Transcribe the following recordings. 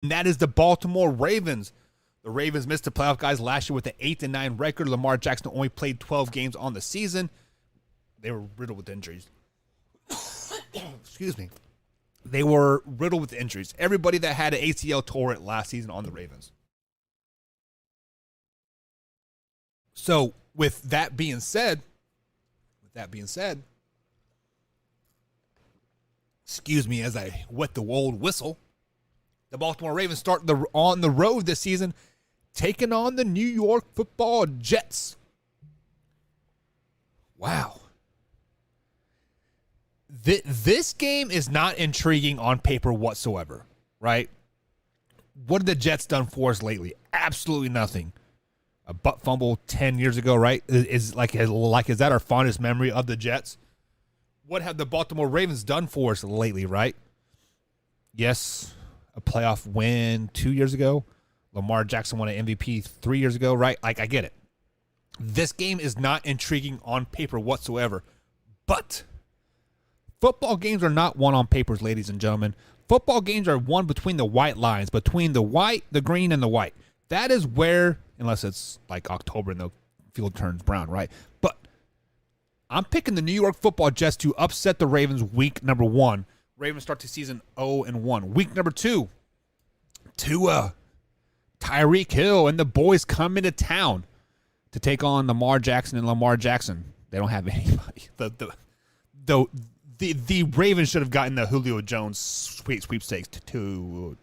and that is the Baltimore Ravens. The Ravens missed the playoff, guys, last year with an 8-9 record. Lamar Jackson only played 12 games on the season. They were riddled with injuries. Excuse me. They were riddled with injuries. Everybody that had an ACL tore it last season on the Ravens. So, with that being said, excuse me as I wet the old whistle, the Baltimore Ravens start on the road this season, taking on the New York Football Jets. Wow. This game is not intriguing on paper whatsoever, right? What have the Jets done for us lately? Absolutely nothing. A butt fumble 10 years ago, right? Is that our fondest memory of the Jets? What have the Baltimore Ravens done for us lately, right? Yes, a playoff win 2 years ago. Lamar Jackson won an MVP 3 years ago, right? I get it. This game is not intriguing on paper whatsoever. But football games are not won on papers, ladies and gentlemen. Football games are won between the white lines, between the white, the green, and the white. That is where, unless it's like October and the field turns brown, right? But I'm picking the New York Football Jets to upset the Ravens week number 1. Ravens start the season 0-1. Week number 2, Tua, Tyreek Hill, and the boys come into town to take on Lamar Jackson and Lamar Jackson. They don't have anybody. The Ravens should have gotten the Julio Jones sweepstakes to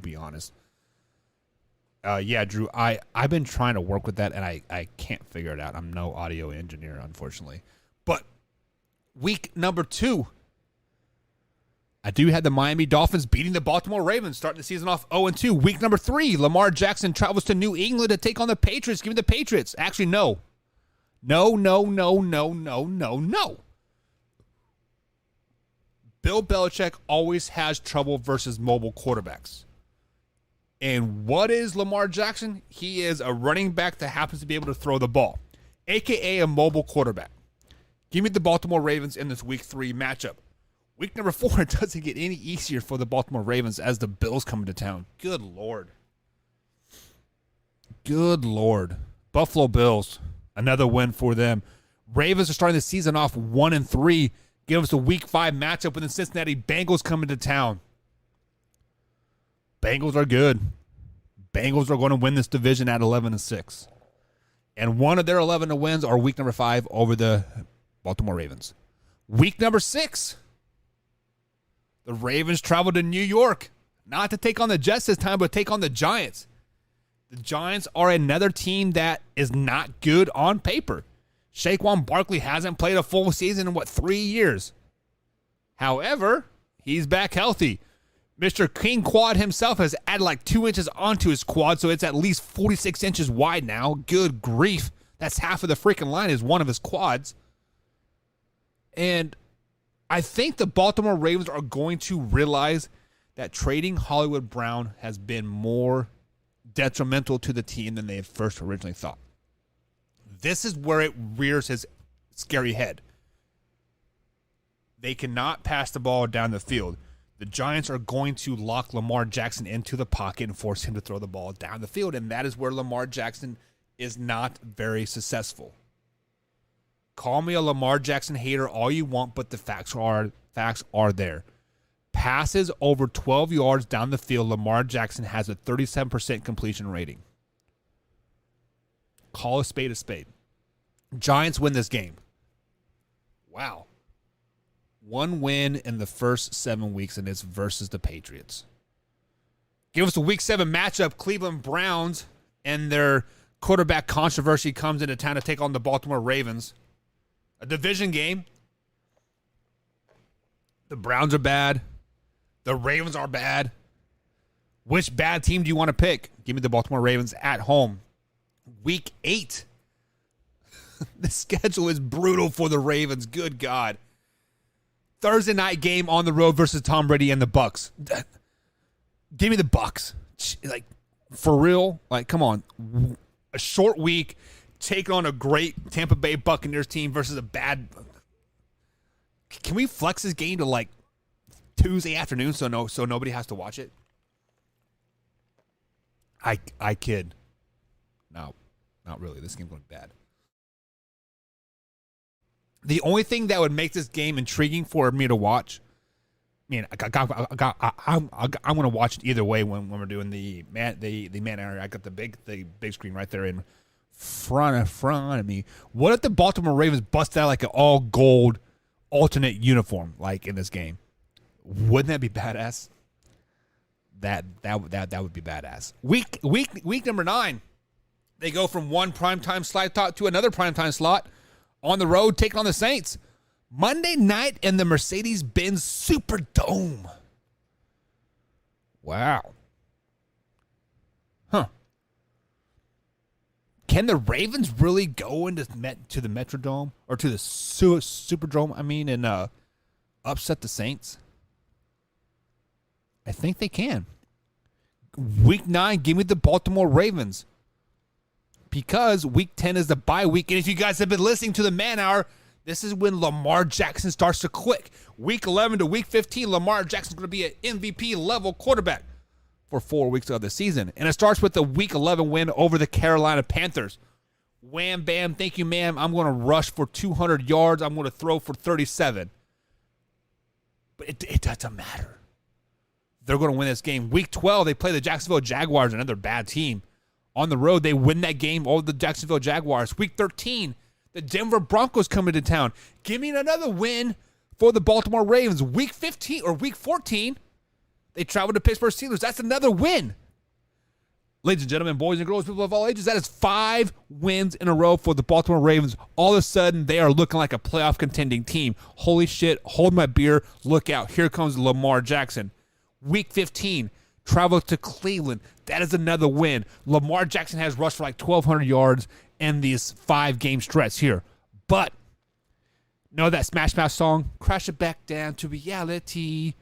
be honest. Yeah, Drew, I've been trying to work with that, and I can't figure it out. I'm no audio engineer, unfortunately. But week number 2, I do have the Miami Dolphins beating the Baltimore Ravens, starting the season off 0-2. Week number 3, Lamar Jackson travels to New England to take on the Patriots. Give me the Patriots. Actually, no. No. Bill Belichick always has trouble versus mobile quarterbacks. And what is Lamar Jackson? He is a running back that happens to be able to throw the ball, a.k.a. a mobile quarterback. Give me the Baltimore Ravens in this week 3 matchup. Week number 4 doesn't get any easier for the Baltimore Ravens as the Bills come into town. Good Lord. Buffalo Bills, another win for them. Ravens are starting the season off 1-3. Give us a week 5 matchup with the Cincinnati Bengals coming to town. Bengals are good. Bengals are going to win this division at 11-6. And one of their 11 wins are week number 5 over the Baltimore Ravens. Week number 6, the Ravens travel to New York, not to take on the Jets this time, but take on the Giants. The Giants are another team that is not good on paper. Saquon Barkley hasn't played a full season in, 3 years? However, he's back healthy. Mr. King Quad himself has added like 2 inches onto his quad, so it's at least 46 inches wide now. Good grief. That's half of the freaking line is one of his quads. And I think the Baltimore Ravens are going to realize that trading Hollywood Brown has been more detrimental to the team than they had first originally thought. This is where it rears his scary head. They cannot pass the ball down the field. The Giants are going to lock Lamar Jackson into the pocket and force him to throw the ball down the field, and that is where Lamar Jackson is not very successful. Call me a Lamar Jackson hater all you want, but the facts are there. Passes over 12 yards down the field, Lamar Jackson has a 37% completion rating. Call a spade a spade. Giants win this game. Wow. 1 win in the first 7 weeks, and it's versus the Patriots. Give us a week 7 matchup. Cleveland Browns and their quarterback controversy comes into town to take on the Baltimore Ravens. A division game. The Browns are bad. The Ravens are bad. Which bad team do you want to pick? Give me the Baltimore Ravens at home. Week 8. The schedule is brutal for the Ravens. Good God. Thursday night game on the road versus Tom Brady and the Bucks. Give me the Bucks. Like, for real? Like, come on. A short week, taking on a great Tampa Bay Buccaneers team versus a bad... Can we flex this game to, like, Tuesday afternoon so nobody has to watch it? I kid. No, not really. This game's going to be bad. The only thing that would make this game intriguing for me to watch, I'm going to watch it either way when we're doing the man area. I got the big screen right there in front of me. What if the Baltimore Ravens bust out like an all gold alternate uniform like in this game? Wouldn't that be badass? That would be badass. Week number 9, they go from one primetime slot to another primetime slot on the road, taking on the Saints. Monday night in the Mercedes-Benz Superdome. Wow. Huh. Can the Ravens really go into to the Metrodome or to the Superdome? And upset the Saints? I think they can. Week 9, give me the Baltimore Ravens. Because week 10 is the bye week. And if you guys have been listening to the Man Hour, this is when Lamar Jackson starts to click. Week 11 to week 15, Lamar Jackson's going to be an MVP-level quarterback for 4 weeks of the season. And it starts with the week 11 win over the Carolina Panthers. Wham, bam, thank you, ma'am. I'm going to rush for 200 yards. I'm going to throw for 37. But it doesn't matter. They're going to win this game. Week 12, they play the Jacksonville Jaguars, another bad team. On the road, they win that game over the Jacksonville Jaguars. Week 13, the Denver Broncos come into town. Give me another win for the Baltimore Ravens. Week 15 or week 14, they travel to Pittsburgh Steelers. That's another win. Ladies and gentlemen, boys and girls, people of all ages, that is 5 wins in a row for the Baltimore Ravens. All of a sudden, they are looking like a playoff contending team. Holy shit, hold my beer, look out. Here comes Lamar Jackson. Week 15, travel to Cleveland. That is another win. Lamar Jackson has rushed for like 1,200 yards in these 5-game stretch here. But, know that Smash Mouth song? Crash it back down to reality.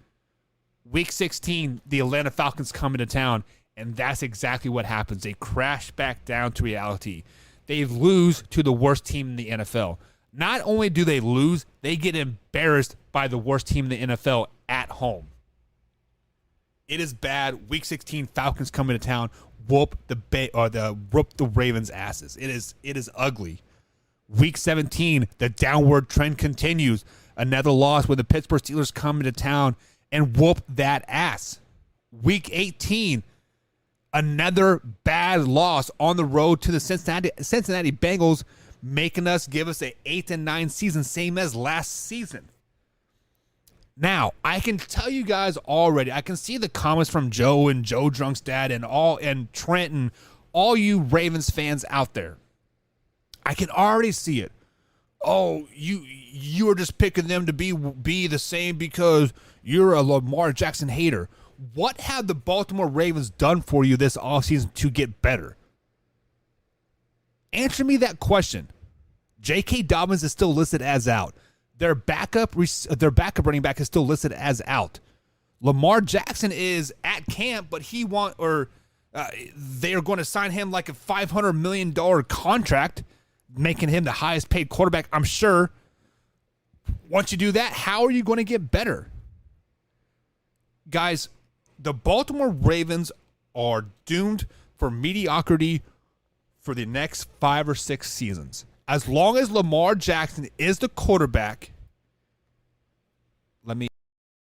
Week 16, the Atlanta Falcons come into town, and that's exactly what happens. They crash back down to reality. They lose to the worst team in the NFL. Not only do they lose, they get embarrassed by the worst team in the NFL at home. It is bad. Week 16, Falcons come into town, whoop the Ravens' asses. It is ugly. Week 17, the downward trend continues. Another loss when the Pittsburgh Steelers come into town and whoop that ass. Week 18, another bad loss on the road to the Cincinnati Bengals, making us give us an 8-9 season, same as last season. Now, I can tell you guys already, I can see the comments from Joe and Joe Drunk's dad and Trent and all you Ravens fans out there. I can already see it. Oh, you are just picking them to be the same because you're a Lamar Jackson hater. What have the Baltimore Ravens done for you this offseason to get better? Answer me that question. J.K. Dobbins is still listed as out. Their backup running back is still listed as out. Lamar Jackson is at camp, but they are going to sign him like a $500 million contract, making him the highest paid quarterback, I'm sure. Once you do that, how are you going to get better? Guys, the Baltimore Ravens are doomed for mediocrity for the next 5 or 6 seasons. As long as Lamar Jackson is the quarterback,